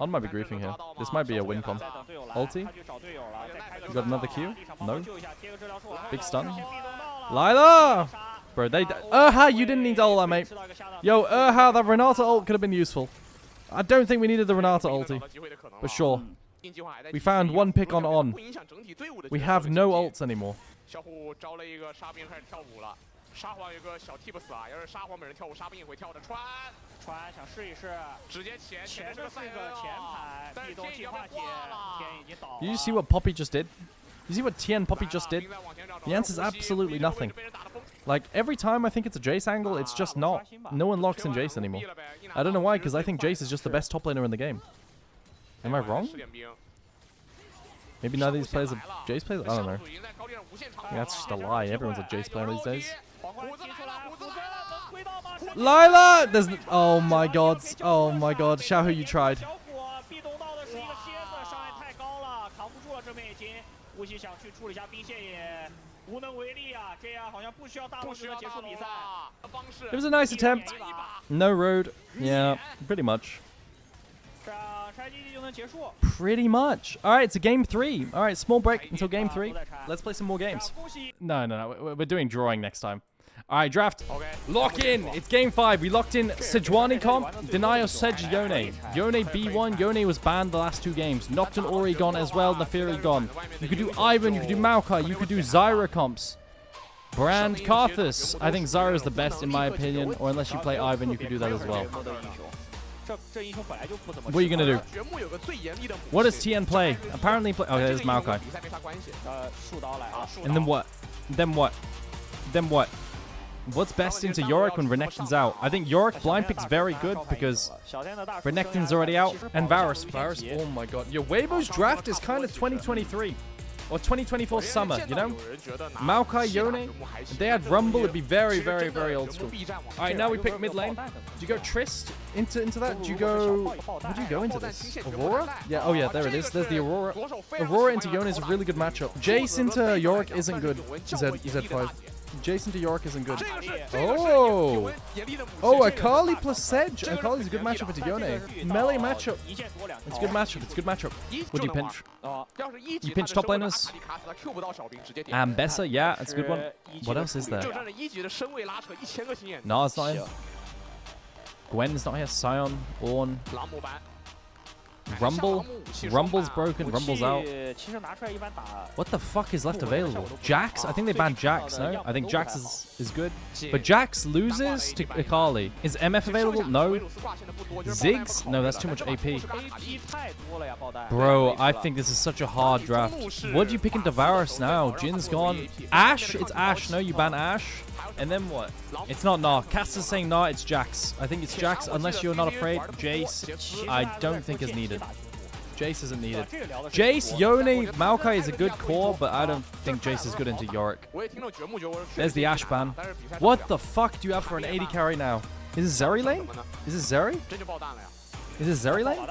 On might be griefing here. This might be a win con. Ulti? You got another Q? No. Big stun. Lila! Bro, they... you didn't need to ult that, mate. Yo, that Renata ult could have been useful. I don't think we needed the Renata ulti. But sure. We found 1 pick on. We have no ults anymore. Did you see what Poppy just did? You see what Tian Poppy just did? The answer is absolutely nothing. Like, every time I think it's a Jace angle, it's just not. No one locks in Jace anymore. I don't know why, because I think Jace is just the best top laner in the game. Am I wrong? Maybe none of these players are Jace players? I don't know. I think that's just a lie. Everyone's a Jace player these days. Lila! There's... Oh my god. Oh my god. Xiaohu, you tried. It was a nice attempt. No road. Yeah, pretty much. Pretty much. Alright, it's a game 3. Alright, small break until game 3. Let's play some more games. No. We're doing drawing next time. All right, draft. Lock in. It's game 5. We locked in Sejuani comp, Denial Sedge, Yone. Yone B1. Yone was banned the last 2 games. Nocturne Eragon as well. Neferi gone. You could do Ivan. You could do Maokai. You could do Zyra comps. Brand Karthus. I think Zyra is the best in my opinion. Or unless you play Ivan, you could do that as well. What are you gonna do? What does TN play? Apparently play. Oh, there's Maokai. And then what? Then what? Then what? What's best into Yorick when Renekton's out? I think Yorick blind pick's very good because Renekton's already out. And Varus. Varus, oh my god. Yo, WEIBO's draft is kind of 2023. Or 2024 summer, you know? Maokai, Yone. If they had Rumble, it'd be very, very, very old school. Alright, now we pick mid lane. Do you go Trist into that? Do you go... What do you go into this? Aurora? Yeah, oh yeah, there it is. There's the Aurora. Aurora into Yone is a really good matchup. Jace into Yorick isn't good. Z5. Jace into Yorick isn't good. Oh! Oh, Akali plus Sedge. Akali's a good matchup into Yone. Melee matchup. It's a good matchup. It's a good matchup. What do you pinch? You pinch top laners? Ambessa, yeah, that's a good one. What else is there? No, it's not here. Gwen's not here. Sion, Ornn. Rumble? Rumble's broken. Rumble's out. What the fuck is left available? Jax? I think they banned Jax, no? I think Jax is good. But Jax loses to Akali. Is MF available? No. Ziggs? No, that's too much AP. Bro, I think this is such a hard draft. What do you pick into Varus now? Jin's gone. Ashe? It's Ashe. No, you ban Ashe. And then what? It's not Nah. Caster's saying nah, it's Jax. I think it's Jax, unless you're not afraid. Jace, I don't think is needed. Jace isn't needed. Jace, Yone, Maokai is a good core, but I don't think Jace is good into Yorick. There's the Ashe ban. What the fuck do you have for an 80 carry now? Is it Zeri lane? Is it Zeri? Is it Zeri lane?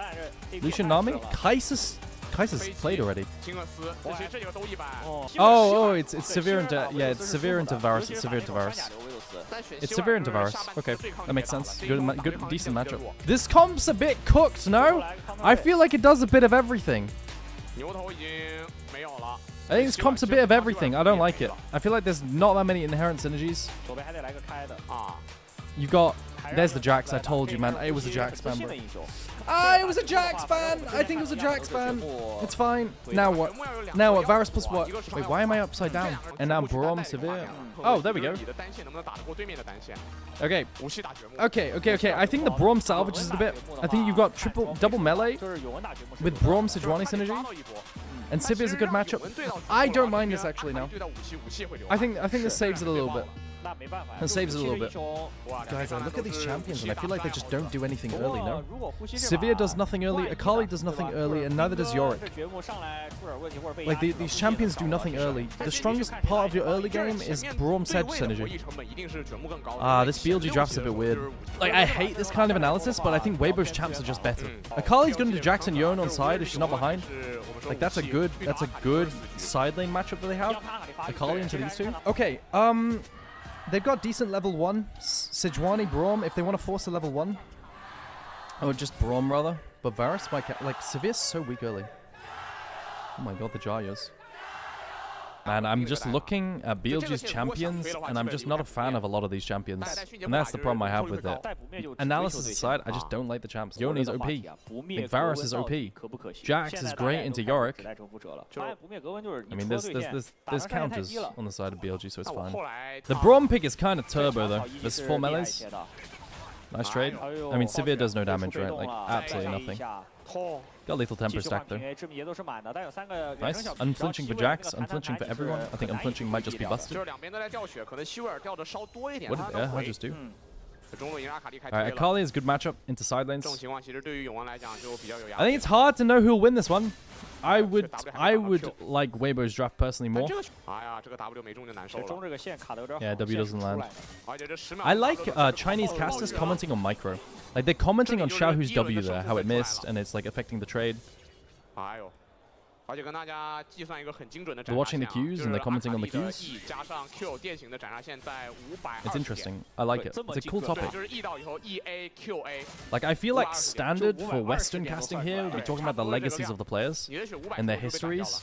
Lucian Nami? Kai'Sa's played already. Oh, it's severe into it's severe into Varus. It's severe into Varus. It's severe into Varus. Okay, that makes sense. Good, decent matchup. This comp's a bit cooked, no? I feel like it does a bit of everything. I think this comp's a bit of everything. I don't like it. I feel like there's not that many inherent synergies. You've got... There's the Jax. I told you, man. It was a Jax ban, bro. It was a Jax ban. I think it was a Jax ban. It's fine. Now what? Now what? Varus plus what? Wait, why am I upside down? And now Braum severe. Oh, there we go. Okay. Okay. I think the Braum salvages it a bit. I think you've got double melee with Braum Sejuani synergy. And Sivir is a good matchup. I don't mind this actually now. I think this saves it a little bit. It saves it a little bit. Guys, I look at these champions and I feel like they just don't do anything early, no? Sivir does nothing early, Akali does nothing early, and neither does Yorick. Like, these champions do nothing early. The strongest part of your early game is Braum Sedge synergy. This BLG draft's a bit weird. Like, I hate this kind of analysis, but I think WEIBO's champs are just better. Akali's going to Jackson Yone on side if she's not behind. Like, that's a good side lane matchup that they have. Akali into these two. Okay, they've got decent level 1. Sejuani, Braum, if they want to force a level 1. Or just Braum, rather. But Varus, like, Sevir's so weak early. Oh my god, the Jayas. And I'm just looking at BLG's champions, and I'm just not a fan of a lot of these champions. And that's the problem I have with it. Analysis aside, I just don't like the champs. Yone's OP. Like, Varus is OP. Jax is great into Yorick. I mean, there's counters on the side of BLG, so it's fine. The Braum pick is kind of turbo, though. There's 4 melees. Nice trade. I mean, Sivir does no damage, right? Like, absolutely nothing. Got lethal temper stack though. Nice. Unflinching for Jax, unflinching for everyone. I think unflinching might just be busted. What did I just do? Alright, Akali is a good matchup into side lanes. I think it's hard to know who'll win this one. I would like WEIBO's draft personally more. Yeah, W doesn't land. I like Chinese casters commenting on micro. Like, they're commenting on Xiaohu's W there, how it missed, and it's like affecting the trade. They're watching the Qs and they're commenting on the Qs. It's interesting. I like it. It's a cool topic. Like, I feel like standard for Western casting here would be talking about the legacies of the players and their histories.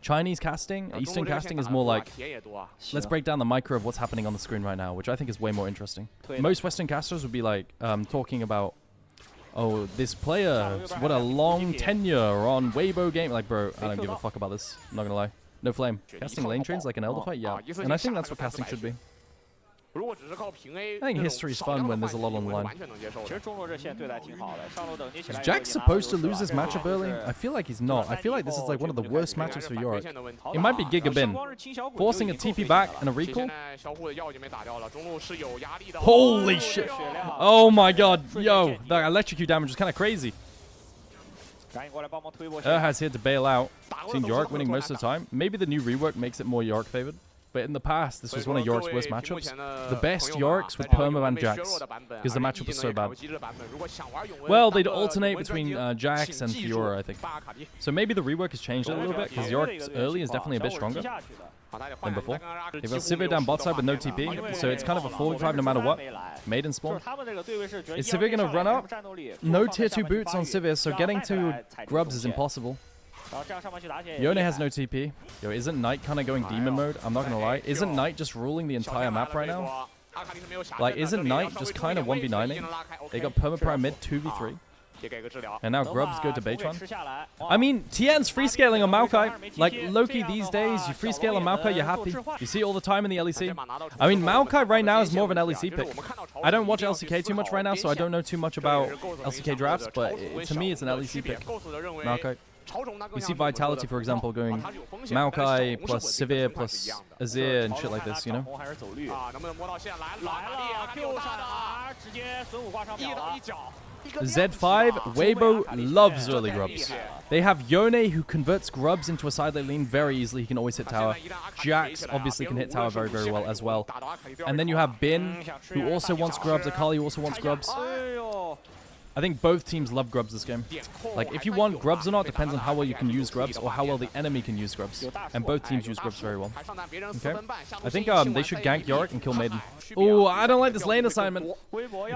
Chinese casting, Eastern casting is more like, let's break down the micro of what's happening on the screen right now, which I think is way more interesting. Most Western casters would be like talking about, oh, this player, what a long tenure on WEIBO game. Like, bro, I don't give a fuck about this. I'm not gonna lie. No flame. Casting lane trains like an elder fight? Yeah. And I think that's what casting should be. I think history's fun when there's a lot on the line. Is Jax supposed to lose this matchup early? I feel like he's not. I feel like this is like one of the worst matchups for Yorick. It might be Giga Bin. Forcing a TP back and a recall? Holy shit. Oh my god. Yo, that electrocute damage is kind of crazy. Has here to bail out. Seen Yorick winning most of the time. Maybe the new rework makes it more Yorick favored. But in the past, this was one of Yorick's worst matchups. The best Yorick's with Perma and Jax, because the matchup was so bad. Well, they'd alternate between Jax and Fiora, I think. So maybe the rework has changed it a little bit, because Yorick's early is definitely a bit stronger than before. They've got Sivir down bot side with no TP, so it's kind of a 4v5 no matter what. Maiden spawn. Is Sivir going to run up? No tier 2 boots on Sivir, so getting to Grubs is impossible. Yone has no TP. Yo, isn't Knight kind of going demon mode? I'm not gonna lie. Isn't Knight just ruling the entire map right now? Like, isn't Knight just kind of 1v9ing? They got Perma Prime mid 2v3. And now Grubs go to Baytron. I mean, Tian's free scaling on Maokai. Like, Loki these days, you free scale on Maokai, you're happy. You see it all the time in the LEC. I mean, Maokai right now is more of an LEC pick. I don't watch LCK too much right now, so I don't know too much about LCK drafts, but to me, it's an LEC pick. Maokai. You see Vitality, for example, going Maokai plus Sivir plus Azir and shit like this, you know? Z5, WEIBO loves early Grubs. They have Yone, who converts Grubs into a side lane very easily. He can always hit tower. Jax obviously can hit tower very, very well as well. And then you have Bin, who also wants Grubs. Akali also wants Grubs. I think both teams love Grubs this game. Like, if you want Grubs or not, depends on how well you can use Grubs or how well the enemy can use Grubs. And both teams use Grubs very well. Okay? I think they should gank Yorick and kill Maiden. Oh, I don't like this lane assignment.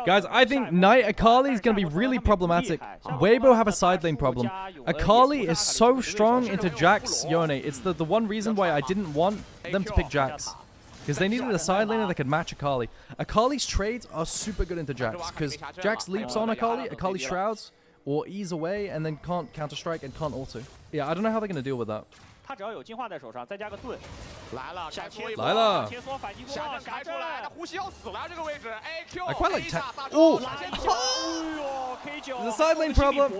Guys, I think Knight Akali is going to be really problematic. WEIBO have a side lane problem. Akali is so strong into Jax Yone. It's the one reason why I didn't want them to pick Jax. Because they needed a side laner that could match Akali. Akali's trades are super good into Jax, because Jax leaps on Akali, Akali shrouds, or ease away, and then can't counter-strike and can't ulti. Yeah, I don't know how they're going to deal with that. 他只要有进化在手上，再加个盾，来了，来了，切磋反击波，开出来，那呼吸要死了这个位置 ，AQ， I quite like oh, K9 the side lane problem.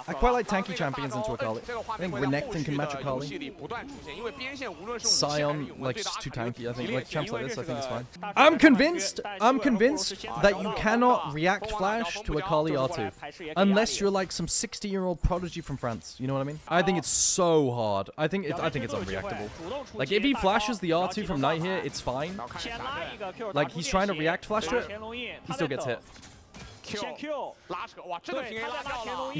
I quite like tanky champions into Akali. I think Renekton can match Akali. Sion, like, just too tanky. I think like champs like this, I think it's fine. I'm convinced that you cannot react flash to Akali R2 unless you're like some 60-year-old prodigy from France. You know what I mean? I think it's so hard. I think it's unreactable. Like, if he flashes the R2 from Knight here, it's fine. Like, he's trying to react flash to it, he still gets hit. He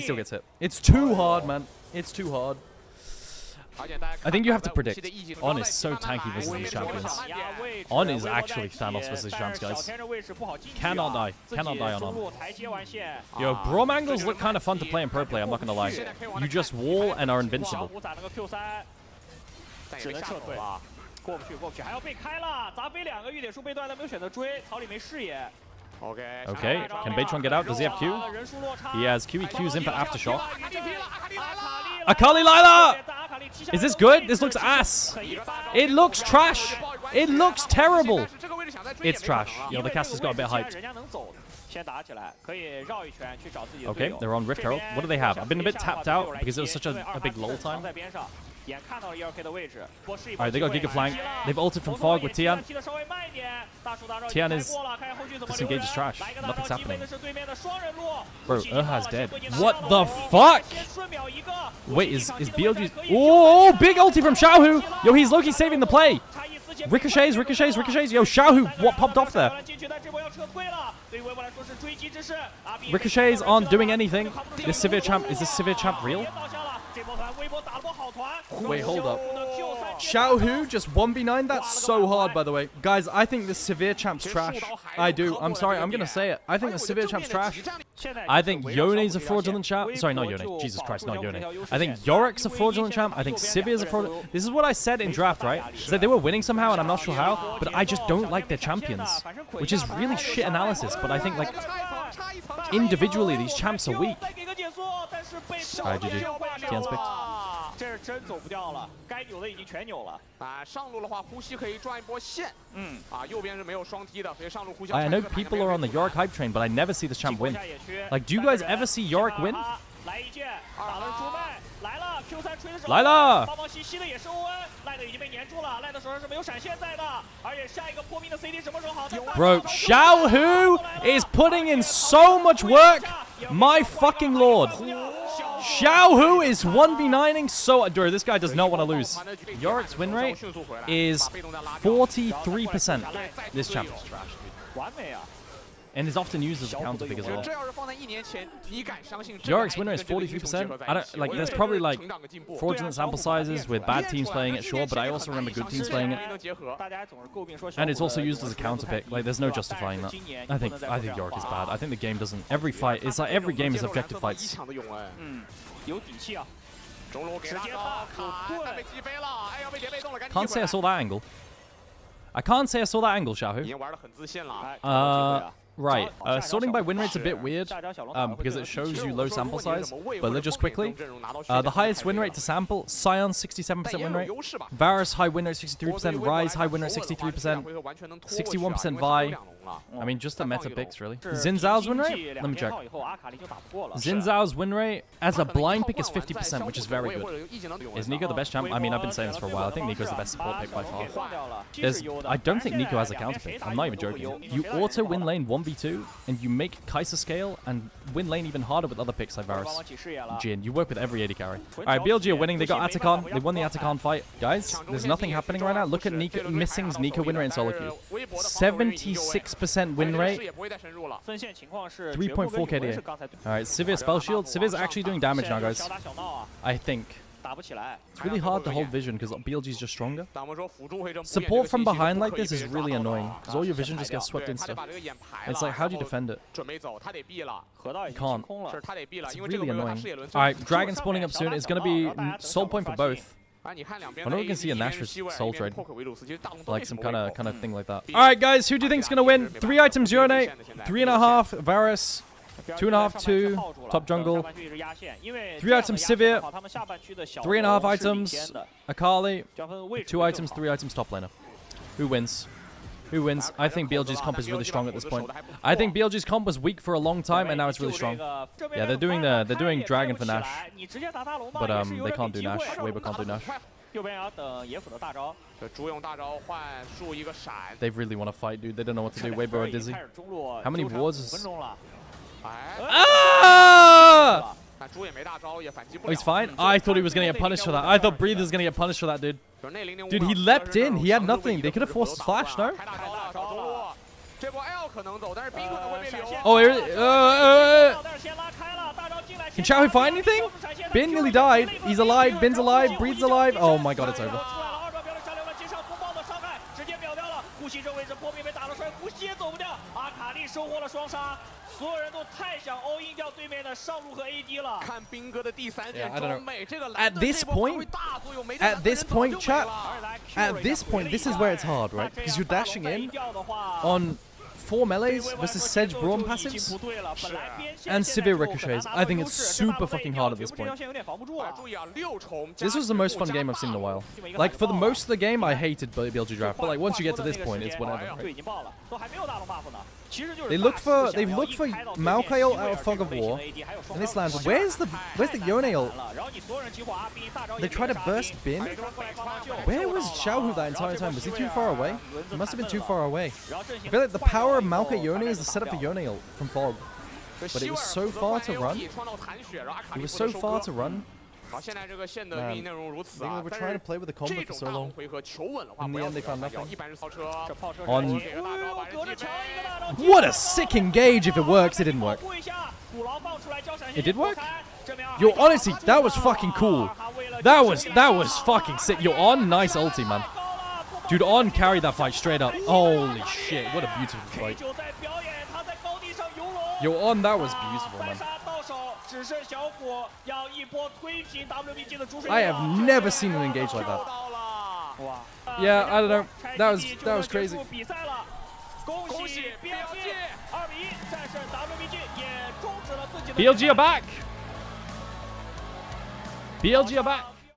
still gets hit. It's too hard, man. It's too hard. I think you have to predict. On is so tanky versus these champions. On is actually Thanos versus champs, guys. Cannot die. Cannot die on. Yo, Braum angles look kind of fun to play in pro play, I'm not gonna lie. You just wall and are invincible. Okay, can Baytron get out? Does he have Q? He has Q. He Qs in for Aftershock. Akali Lila! Is this good? This looks ass. It looks trash. It looks terrible. It's trash. Yo, the caster's got a bit hyped. Okay, they're on Rift Herald. What do they have? I've been a bit tapped out because it was such a big lull time. Alright, they got Giga Flank. They've ulted from Fog with Tian. Tian is disengaged as trash. Nothing's happening. Bro, Erha's dead. What the fuck? Wait, is BLG... Oh, big ulti from Xiaohu! Yo, he's Loki saving the play! Ricochets. Yo, Xiaohu, what popped off there? Ricochets aren't doing anything. Is this Sivir champ real? Wait, hold up. Xiaohu just 1v9. That's so hard, by the way. Guys, I think the Severe champ's trash. I do. I'm sorry. I'm going to say it. I think the Severe champ's trash. I think Yone's a fraudulent champ. Sorry, not Yone. Jesus Christ, not Yone. I think Yorik's a fraudulent champ. I think Severe's a fraudulent. This is what I said in draft, right? I said they were winning somehow, and I'm not sure how, but I just don't like their champions, which is really shit analysis, but I think, like, individually, these champs are weak. Alright, GG. Tian's picked. 这是真走不掉了，该扭的已经全扭了。上路的话，呼吸可以转一波线。右边是没有双踢的，所以上路呼吸。I know people are on the Yorick hype train, but I never see this champ win. Like, do you guys ever see Yorick win? 来一剑，打了猪麦，来了 Q3 锤的时候，来了，包包吸的也是欧恩，赖的已经被粘住了，赖的手上是没有闪现在的，而且下一个破冰的 CD 什么时候好？ Bro, Xiaohu is putting in so much work. My fucking lord. Xiaohu is 1v9ing so... Bro, this guy does not want to lose. Yorick's win rate is 43%. This champ is trash, dude. And is often used as a counter pick as well. Yorick's win rate is 43%. I don't... Like, there's probably, like, fraudulent sample sizes with bad teams playing it, sure, but I also remember good teams playing it. And it's also used as a counter pick. Like, there's no justifying that. I think Yorick is bad. I think the game doesn't... Every fight... It's like every game is objective fights. Can't say I saw that angle. I can't say I saw that angle, Xiaohu. Right. Sorting by win rate's a bit weird because it shows you low sample size, but just quickly. The highest win rate to sample, Sion 67% win rate, Varus high win rate 63%, Rise high win rate 63%, 61% Vi. I mean, just the meta picks, really. Xin Zhao's win rate? Let me check. Xin Zhao's win rate as a blind pick is 50%, which is very good. Is Nico the best champ? I mean, I've been saying this for a while. I think Nico's the best support pick by far. I don't think Nico has a counter pick. I'm not even joking. You auto win lane 1v2, and you make Kai'Sa scale and win lane even harder with other picks like Varus. Jin, you work with every AD carry. Alright, BLG are winning. They got Atacon. They won the Atacon fight. Guys, there's nothing happening right now. Look at Nico, Missing's Nico win rate in solo queue. 76% win rate. 3.4 KDA. Alright, Sivir spell shield. Sivir's actually doing damage now, guys. I think. It's really hard to hold vision because BLG's just stronger. Support from behind like this is really annoying because all your vision just gets swept in stuff. It's like, how do you defend it? You can't. It's really annoying. Alright, Dragon spawning up soon. It's going to be soul point for both. I know we can see a Nashor's soul trade. Like some kind of thing like that. Alright guys, who do you think is going to win? 3 items Yone, 3.5 Varus, 2.5 2 top jungle, 3 items Sivir, 3.5 items Akali, 2 items, 3 items top laner. Who wins? Who wins? I think BLG's comp is really strong at this point. I think BLG's comp was weak for a long time and now it's really strong. Yeah, they're doing Dragon for Nash, but they can't do Nash. WEIBO can't do Nash. They really want to fight, dude. They don't know what to do. WEIBO are dizzy. How many wards is... Ah! Oh, he's fine? I thought he was going to get punished for that. I thought Breathe was going to get punished for that, dude. Dude, he leapt in. He had nothing. They could have forced a flash, no? Oh, can Xiaohu find anything? Bin nearly died. He's alive. Bin's alive. Breathes alive. Oh my god, it's over. Yeah, I don't know. At this point, chat, at this point, this is where it's hard, right? Because you're dashing in on 4 melees versus Sedge Braum passives and Sivir ricochets. I think it's super fucking hard at this point. This was the most fun game I've seen in a while. Like, for the most of the game, I hated BLG draft, but like once you get to this point, it's whatever, right? They've looked for Maokai ult out of Fog of War, and this lands. Where's the Yone ult? They tried to burst Bin. Where was Xiaohu that entire time? Was he too far away? He must have been too far away. I feel like the power of Maokai Yone is the setup for Yone ult from Fog, but it was so far to run. It was so far to run. 好，现在这个线的运营内容如此 They 啊， were 但 trying 是 to play with the 这 combo for 种 so 大 long. 回合求稳的话， In 不 the 要 end, they found 要 nothing. 一般是超车，这炮车 On- 给个大招把人击飞。 What a sick engage if it works. It didn't work. It did work? Yo, honestly, that was fucking cool. That was fucking sick. Yo, On, nice ulti, man. Dude, On carried that fight straight up. Holy shit, what a beautiful fight. Yo, On, that was beautiful, man. I have never seen an engage like that. Yeah, I don't know. That was crazy. BLG are back. BLG are back.